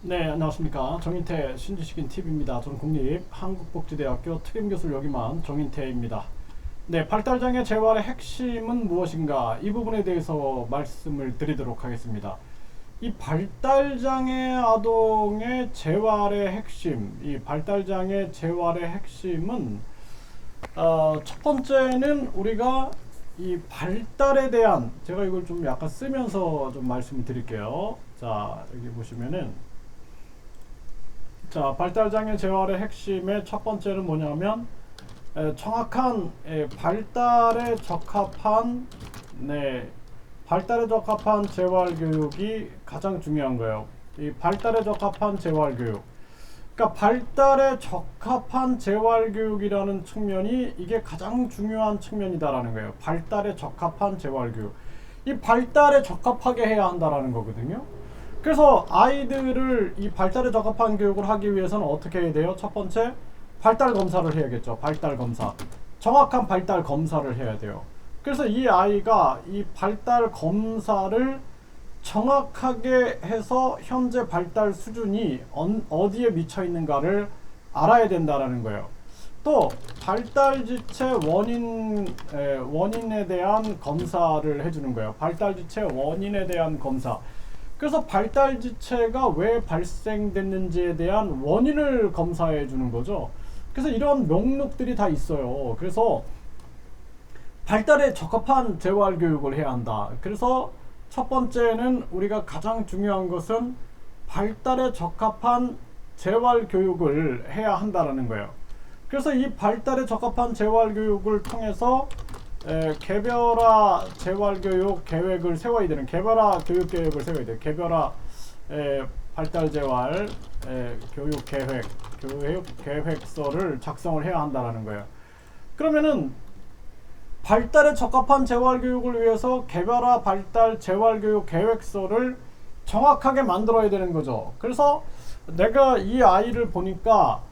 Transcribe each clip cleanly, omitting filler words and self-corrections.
네, 안녕하십니까. 정인태 신지식인 TV입니다. 저는 국립한국복지대학교 특임교수 여기만 정인태입니다. 네, 발달장애 재활의 핵심은 무엇인가? 이 부분에 대해서 말씀을 드리도록 하겠습니다. 이 발달장애 아동의 재활의 핵심, 이 발달장애 재활의 핵심은 첫 번째는 우리가 이 발달에 대한, 제가 이걸 좀 약간 쓰면서 좀 말씀을 드릴게요. 자, 여기 보시면은, 자, 발달장애 재활의 핵심의 첫 번째는 뭐냐면 정확한 발달에 적합한 발달에 적합한 재활 교육이 가장 중요한 거예요. 이 발달에 적합한 재활 교육. 그러니까 발달에 적합한 재활 교육이라는 측면이 이게 가장 중요한 측면이다라는 거예요. 발달에 적합한 재활 교육. 이 발달에 적합하게 해야 한다라는 거거든요. 그래서 아이들을 이 발달에 적합한 교육을 하기 위해서는 어떻게 해야 돼요? 첫 번째, 발달 검사를 해야겠죠. 발달 검사. 정확한 발달 검사를 해야 돼요. 그래서 이 아이가 이 발달 검사를 정확하게 해서 현재 발달 수준이 어디에 미쳐 있는가를 알아야 된다라는 거예요. 또 발달지체 원인에 대한 검사를 해주는 거예요. 발달지체 원인에 대한 검사. 그래서 발달지체가 왜 발생됐는지에 대한 원인을 검사해 주는 거죠. 그래서 이런 목록들이 다 있어요. 그래서 발달에 적합한 재활 교육을 해야 한다. 그래서 첫 번째는 우리가 가장 중요한 것은 발달에 적합한 재활 교육을 해야 한다는 거예요. 그래서 이 발달에 적합한 재활 교육을 통해서 개별화 재활교육 계획을 세워야 되는, 개별화 교육 계획을 세워야 돼요. 개별화 발달 재활 교육 계획서를 작성을 해야 한다는 거예요. 그러면은 발달에 적합한 재활 교육을 위해서 개별화 발달 재활 교육 계획서를 정확하게 만들어야 되는 거죠. 그래서 내가 이 아이를 보니까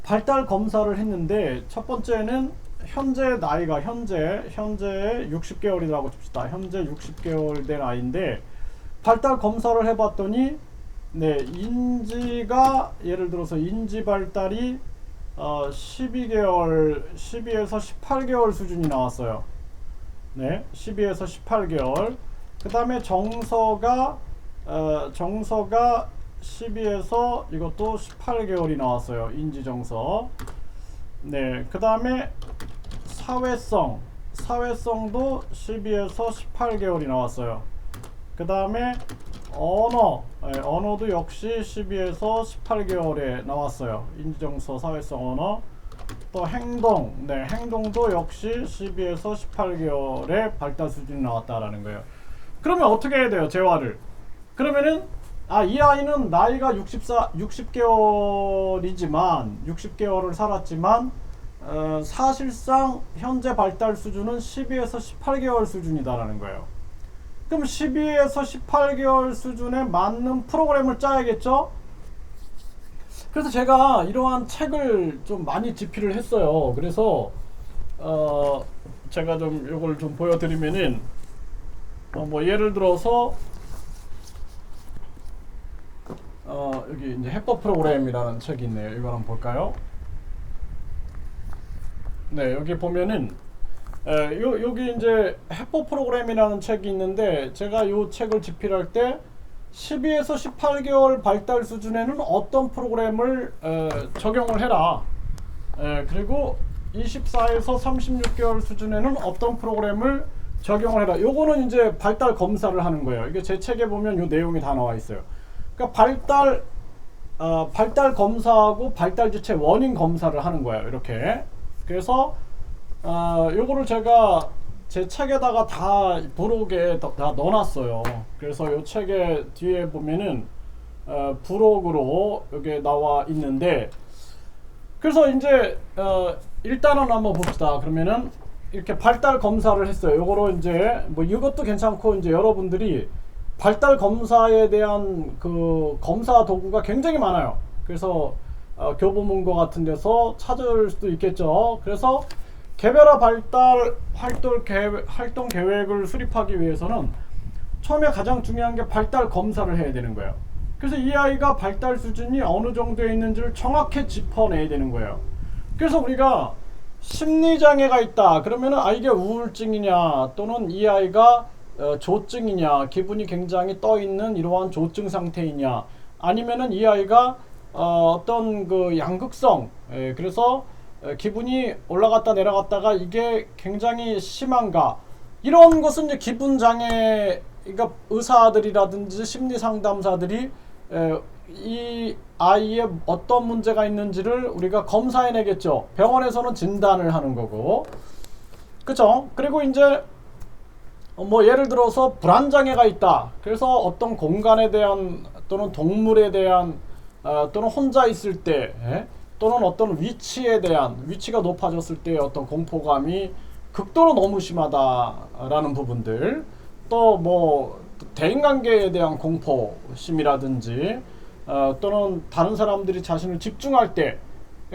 발달 검사를 했는데, 첫 번째는 현재 나이가 현재 60개월이라고 칩시다. 현재 60개월 된 아이인데 발달 검사를 해봤더니 인지가, 예를 들어서 인지 발달이 12에서 18개월 수준이 나왔어요. 12에서 18개월. 그 다음에 정서가 12에서 이것도 18개월이 나왔어요. 인지 정서. 그 다음에 사회성도 12에서 18개월이 나왔어요. 그 다음에 언어도 역시 12에서 18개월에 나왔어요. 인지정서, 사회성, 언어. 또 행동도 역시 12에서 18개월의 발달 수준이 나왔다라는 거예요. 그러면 어떻게 해야 돼요, 재활을? 그러면은 이 아이는 나이가 60개월을 살았지만 사실상 현재 발달 수준은 12에서 18개월 수준이다라는 거예요. 그럼 12에서 18개월 수준에 맞는 프로그램을 짜야겠죠? 그래서 제가 이러한 책을 좀 많이 집필을 했어요. 그래서 제가 좀 이걸 좀 보여드리면은 뭐 예를 들어서 여기 이제 해법 프로그램이라는 책이 있네요. 이거 한번 볼까요? 여기 보면은 여기 이제 해법 프로그램이라는 책이 있는데, 제가 이 책을 집필할 때 12에서 18개월 발달 수준에는 어떤 프로그램을 적용을 해라. 그리고 24에서 36개월 수준에는 어떤 프로그램을 적용을 해라. 요거는 이제 발달 검사를 하는 거예요. 이게 제 책에 보면 요 내용이 다 나와 있어요. 그러니까 발달 검사하고 발달 지체 원인 검사를 하는 거예요. 이렇게. 그래서 요거를 제가 제 책에다가 다 부록에 다 넣어놨어요. 그래서 요 책의 뒤에 보면은 부록으로 여기 나와 있는데, 그래서 이제 일단은 한번 봅시다. 그러면은 이렇게 발달 검사를 했어요. 요거로 이제 뭐 이것도 괜찮고, 이제 여러분들이 발달 검사에 대한 그 검사 도구가 굉장히 많아요. 그래서 교보문고 같은 데서 찾을 수도 있겠죠. 그래서 개별화 발달 활동 계획을 수립하기 위해서는 처음에 가장 중요한 게 발달 검사를 해야 되는 거예요. 그래서 이 아이가 발달 수준이 어느 정도에 있는지를 정확히 짚어내야 되는 거예요. 그래서 우리가 심리장애가 있다 그러면은 이게 우울증이냐 또는 이 아이가 조증이냐, 기분이 굉장히 떠 있는 이러한 조증 상태이냐, 아니면은 이 아이가 어떤 그 양극성, 그래서 기분이 올라갔다 내려갔다가 이게 굉장히 심한가, 이런 것은 이제 기분 장애, 그러니까 의사들이라든지 심리 상담사들이 이 아이의 어떤 문제가 있는지를 우리가 검사해내겠죠. 병원에서는 진단을 하는 거고, 그쵸? 그리고 이제 뭐 예를 들어서 불안장애가 있다. 그래서 어떤 공간에 대한 또는 동물에 대한 또는 혼자 있을 때 또는 어떤 위치에 대한, 위치가 높아졌을 때 어떤 공포감이 극도로 너무 심하다라는 부분들, 또 뭐 대인관계에 대한 공포심이라든지 또는 다른 사람들이 자신을 집중할 때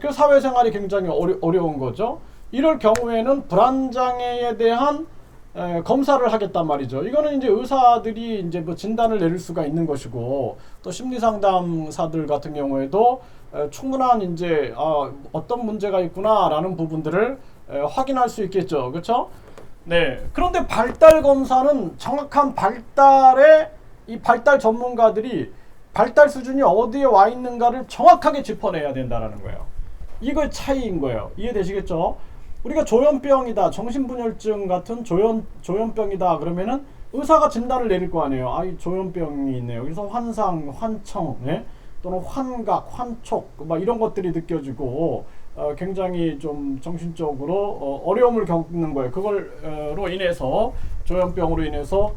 그 사회생활이 굉장히 어려운 거죠. 이럴 경우에는 불안장애에 대한 검사를 하겠단 말이죠. 이거는 이제 의사들이 이제 뭐 진단을 내릴 수가 있는 것이고, 또 심리상담사들 같은 경우에도 충분한 이제 어떤 문제가 있구나라는 부분들을 확인할 수 있겠죠. 그렇죠? 네. 그런데 발달 검사는 정확한 발달의 이 발달 전문가들이 발달 수준이 어디에 와 있는가를 정확하게 짚어내야 된다라는 거예요. 이거 차이인 거예요. 이해되시겠죠? 우리가 조현병이다, 정신분열증 같은 조현병이다 그러면은 의사가 진단을 내릴 거 아니에요. 이 조현병이 있네요. 그래서 환상, 환청, 또는 환각, 환촉 막 이런 것들이 느껴지고 굉장히 좀 정신적으로 어려움을 겪는 거예요. 그걸로 인해서, 조현병으로 인해서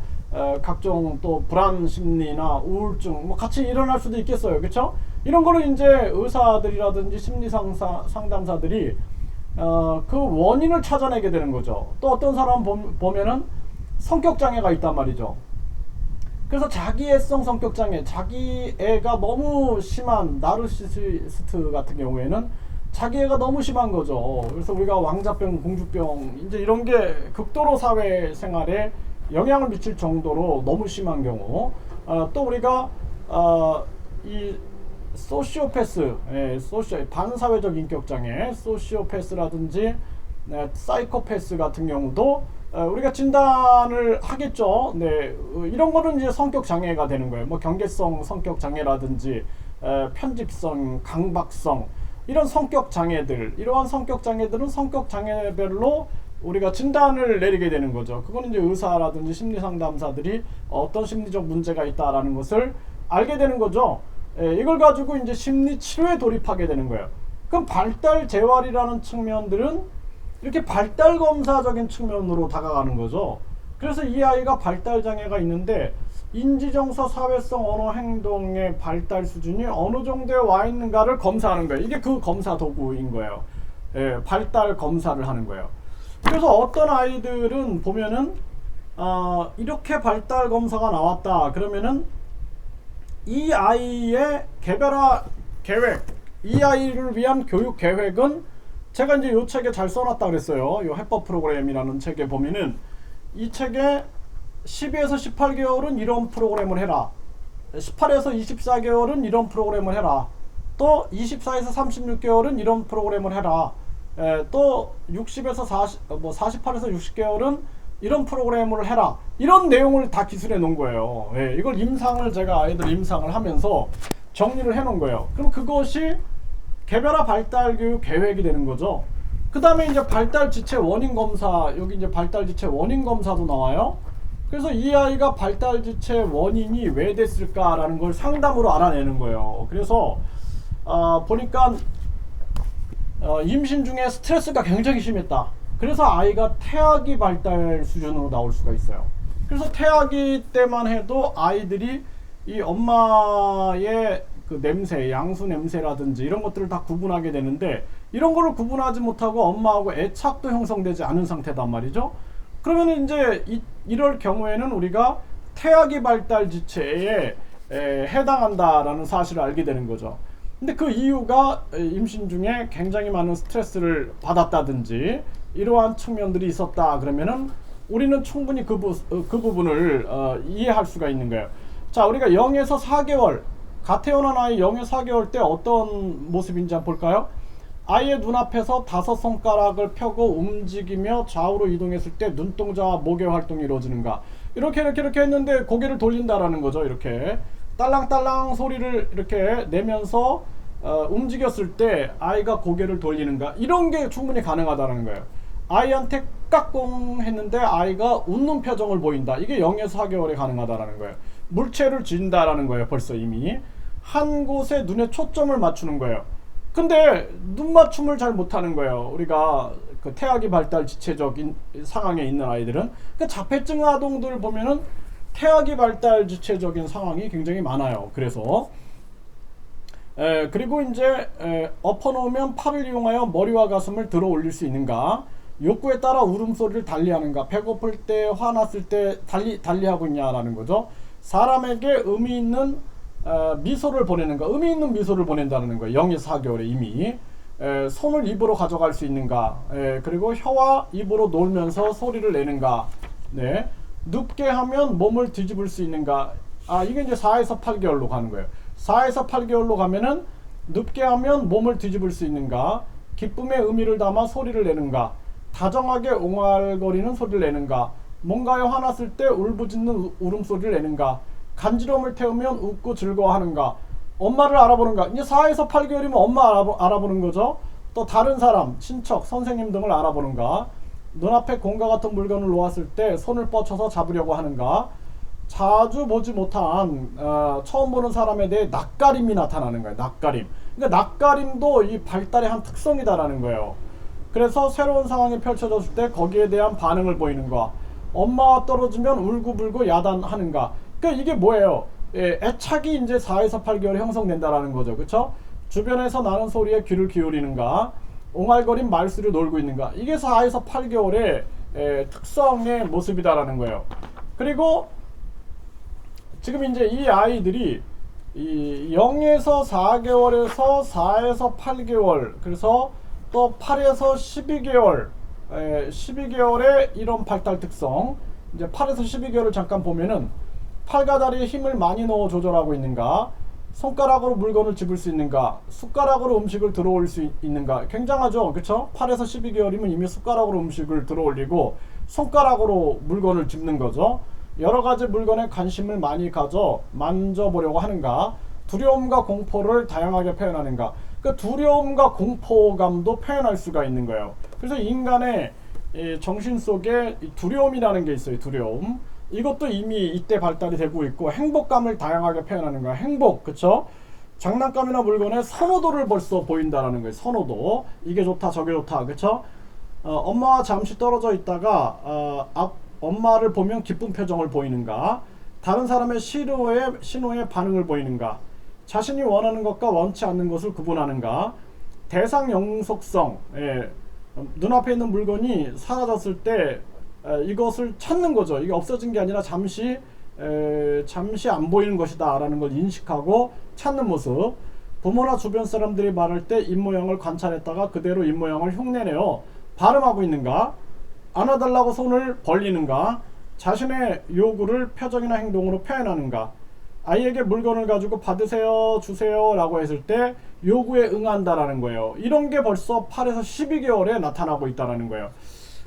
각종 또 불안 심리나 우울증 뭐 같이 일어날 수도 있겠어요. 그렇죠? 이런 거를 이제 의사들이라든지 심리 상담사들이 그 원인을 찾아내게 되는 거죠. 또 어떤 사람 보면은 성격 장애가 있단 말이죠. 그래서 자기애성 성격 장애, 자기애가 너무 심한 나르시시스트 같은 경우에는 자기애가 너무 심한 거죠. 그래서 우리가 왕자병, 공주병 이제 이런 게 극도로 사회생활에 영향을 미칠 정도로 너무 심한 경우, 또 우리가 이 소시오패스, 반사회적 인격장애, 소시오패스라든지 사이코패스 같은 경우도 우리가 진단을 하겠죠. 네, 이런 거는 이제 성격 장애가 되는 거예요. 뭐 경계성 성격 장애라든지 편집성, 강박성, 이런 성격 장애들, 이러한 성격 장애들은 성격 장애별로 우리가 진단을 내리게 되는 거죠. 그거는 이제 의사라든지 심리 상담사들이 어떤 심리적 문제가 있다라는 것을 알게 되는 거죠. 이걸 가지고 이제 심리 치료에 돌입하게 되는 거예요. 그럼 발달 재활이라는 측면들은 이렇게 발달 검사적인 측면으로 다가가는 거죠. 그래서 이 아이가 발달 장애가 있는데 인지정서, 사회성, 언어, 행동의 발달 수준이 어느 정도에 와 있는가를 검사하는 거예요. 이게 그 검사 도구인 거예요. 발달 검사를 하는 거예요. 그래서 어떤 아이들은 보면은 이렇게 발달 검사가 나왔다 그러면은 이 아이의 개별화 계획, 이 아이를 위한 교육 계획은 제가 이제 이 책에 잘 써놨다 그랬어요. 이 해법 프로그램이라는 책에 보면은 이 책에 12에서 18개월은 이런 프로그램을 해라, 18에서 24개월은 이런 프로그램을 해라, 또 24에서 36개월은 이런 프로그램을 해라, 또 60에서 48에서 60개월은 이런 프로그램을 해라, 이런 내용을 다 기술해 놓은 거예요. 이걸 임상을, 제가 아이들 임상을 하면서 정리를 해 놓은 거예요. 그럼 그것이 개별화 발달 교육 계획이 되는 거죠. 그 다음에 이제 발달 지체 원인 검사, 여기 이제 발달 지체 원인 검사도 나와요. 그래서 이 아이가 발달 지체 원인이 왜 됐을까라는 걸 상담으로 알아내는 거예요. 그래서 보니까 임신 중에 스트레스가 굉장히 심했다. 그래서 아이가 태아기 발달 수준으로 나올 수가 있어요. 그래서 태아기 때만 해도 아이들이 이 엄마의 그 냄새, 양수 냄새라든지 이런 것들을 다 구분하게 되는데, 이런 거를 구분하지 못하고 엄마하고 애착도 형성되지 않은 상태단 말이죠. 그러면 이제 이럴 경우에는 우리가 태아기 발달 지체에 해당한다라는 사실을 알게 되는 거죠. 근데 그 이유가 임신 중에 굉장히 많은 스트레스를 받았다든지 이러한 측면들이 있었다 그러면은 우리는 충분히 그 부분을 이해할 수가 있는 거예요. 자, 우리가 0에서 4개월, 갓 태어난 아이 0에서 4개월 때 어떤 모습인지 한번 볼까요? 아이의 눈앞에서 5손가락을 펴고 움직이며 좌우로 이동했을 때 눈동자와 목의 활동이 이루어지는가. 이렇게 했는데 고개를 돌린다라는 거죠. 이렇게 딸랑딸랑 소리를 이렇게 내면서 움직였을 때 아이가 고개를 돌리는가. 이런 게 충분히 가능하다는 거예요. 아이한테 까꿍 했는데 아이가 웃는 표정을 보인다. 이게 0에서 4개월에 가능하다는 거예요. 물체를 쥔다라는 거예요. 벌써 이미 한 곳에 눈에 초점을 맞추는 거예요. 근데 눈 맞춤을 잘 못하는 거예요. 우리가 그 태아기 발달 지체적인 상황에 있는 아이들은 그 자폐증 아동들 보면은 태아기 발달 지체적인 상황이 굉장히 많아요. 그래서 그리고 이제 엎어놓으면 팔을 이용하여 머리와 가슴을 들어 올릴 수 있는가, 욕구에 따라 울음소리를 달리하는가, 배고플 때 화났을 때 달리하고 있냐라는 거죠. 사람에게 의미 있는 미소를 보내는가, 의미 있는 미소를 보낸다는 거예요. 0에서 4개월에 이미 손을 입으로 가져갈 수 있는가, 그리고 혀와 입으로 놀면서 소리를 내는가, 네. 눕게 하면 몸을 뒤집을 수 있는가. 이게 이제 4에서 8개월로 가는 거예요. 4에서 8개월로 가면은 눕게 하면 몸을 뒤집을 수 있는가, 기쁨의 의미를 담아 소리를 내는가, 다정하게 옹알거리는 소리를 내는가, 뭔가에 화났을 때 울부짖는 울음소리를 내는가, 간지러움을 태우면 웃고 즐거워하는가, 엄마를 알아보는가. 이제 4에서 8개월이면 엄마 알아보는 거죠. 또 다른 사람, 친척, 선생님 등을 알아보는가, 눈앞에 공과 같은 물건을 놓았을 때 손을 뻗쳐서 잡으려고 하는가, 자주 보지 못한 처음 보는 사람에 대해 낯가림이 나타나는 거예요. 낯가림. 그러니까 낯가림도 이 발달의 한 특성이다라는 거예요. 그래서 새로운 상황이 펼쳐졌을 때 거기에 대한 반응을 보이는 거, 엄마와 떨어지면 울고불고 야단하는가. 그러니까 이게 뭐예요? 애착이 이제 4에서 8개월에 형성된다라는 거죠. 그렇죠? 주변에서 나는 소리에 귀를 기울이는가, 옹알거린 말수를 놀고 있는가. 이게 4에서 8개월의 특성의 모습이다라는 거예요. 그리고 지금 이제 이 아이들이 이 0에서 4개월에서 4에서 8개월, 그래서 또 8에서 12개월, 12개월의 이런 발달 특성, 이제 8에서 12개월을 잠깐 보면은 팔과 다리에 힘을 많이 넣어 조절하고 있는가, 손가락으로 물건을 집을 수 있는가, 숟가락으로 음식을 들어올릴 수 있는가. 굉장하죠. 그쵸? 8에서 12개월이면 이미 숟가락으로 음식을 들어올리고 손가락으로 물건을 집는 거죠. 여러가지 물건에 관심을 많이 가져 만져보려고 하는가, 두려움과 공포를 다양하게 표현하는가. 그 두려움과 공포감도 표현할 수가 있는 거예요. 그래서 인간의 정신 속에 두려움이라는 게 있어요. 두려움. 이것도 이미 이때 발달이 되고 있고, 행복감을 다양하게 표현하는 거야. 행복, 그쵸? 장난감이나 물건에 선호도를 벌써 보인다라는 거예요. 선호도. 이게 좋다, 저게 좋다, 그쵸? 엄마와 잠시 떨어져 있다가 엄마를 보면 기쁜 표정을 보이는가, 다른 사람의 신호에 반응을 보이는가, 자신이 원하는 것과 원치 않는 것을 구분하는가, 대상 영속성, 눈앞에 있는 물건이 사라졌을 때 이것을 찾는 거죠. 이게 없어진 게 아니라 잠시 안 보이는 것이다 라는 걸 인식하고 찾는 모습. 부모나 주변 사람들이 말할 때 입모양을 관찰했다가 그대로 입모양을 흉내내어 발음하고 있는가, 안아달라고 손을 벌리는가, 자신의 요구를 표정이나 행동으로 표현하는가, 아이에게 물건을 가지고 받으세요, 주세요 라고 했을 때 요구에 응한다라는 거예요. 이런 게 벌써 8에서 12개월에 나타나고 있다는 거예요.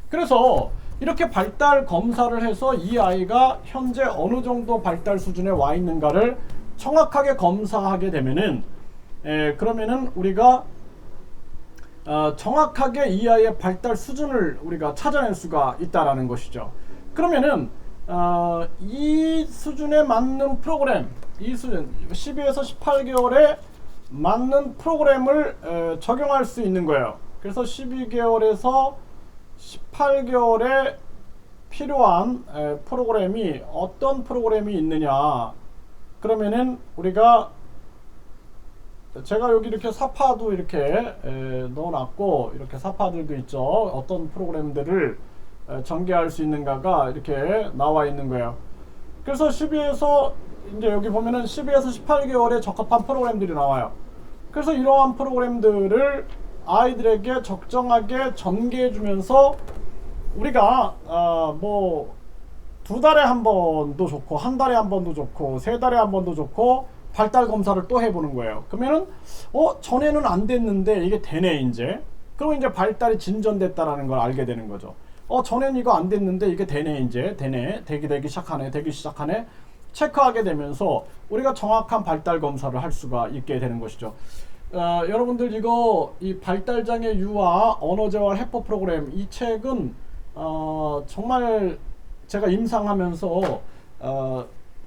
그래서 이렇게 발달 검사를 해서 이 아이가 현재 어느 정도 발달 수준에 와 있는가를 정확하게 검사하게 되면은 그러면은 우리가 정확하게 이 아이의 발달 수준을 우리가 찾아낼 수가 있다라는 것이죠. 그러면은 이 수준에 맞는 프로그램, 이 수준 12에서 18개월에 맞는 프로그램을 적용할 수 있는 거예요. 그래서 12개월에서 18개월에 필요한 프로그램이 어떤 프로그램이 있느냐. 그러면은 우리가, 제가 여기 이렇게 사파도 이렇게 넣어놨고, 이렇게 사파들도 있죠. 어떤 프로그램들을 전개할 수 있는가가 이렇게 나와 있는 거예요. 그래서 12에서 이제 여기 보면은 12에서 18개월에 적합한 프로그램들이 나와요. 그래서 이러한 프로그램들을 아이들에게 적정하게 전개해 주면서 우리가 뭐 2달에 한 번도 좋고, 한 달에 한 번도 좋고, 3달에 한 번도 좋고, 발달 검사를 또 해보는 거예요. 그러면은 전에는 안 됐는데 이게 되네 이제. 그럼 이제 발달이 진전됐다라는 걸 알게 되는 거죠. 전엔 이거 안 됐는데 이게 되네 이제. 되네. 되기 시작하네. 체크하게 되면서 우리가 정확한 발달 검사를 할 수가 있게 되는 것이죠. 여러분들 이거 이 발달장애 유아 언어재활 해법 프로그램 이 책은 정말 제가 임상하면서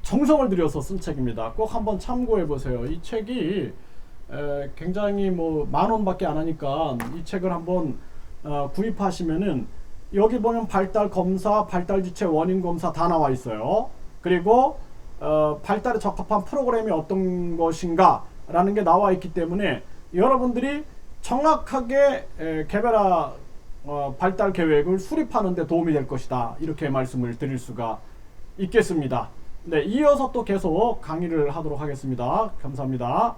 정성을 들여서 쓴 책입니다. 꼭 한번 참고해 보세요. 이 책이 굉장히 뭐 10,000원밖에 안 하니까 이 책을 한번 구입하시면은 여기 보면 발달 검사, 발달 주체 원인 검사 다 나와 있어요. 그리고 발달에 적합한 프로그램이 어떤 것인가 라는 게 나와 있기 때문에 여러분들이 정확하게 개별화 발달 계획을 수립하는 데 도움이 될 것이다. 이렇게 말씀을 드릴 수가 있겠습니다. 네, 이어서 또 계속 강의를 하도록 하겠습니다. 감사합니다.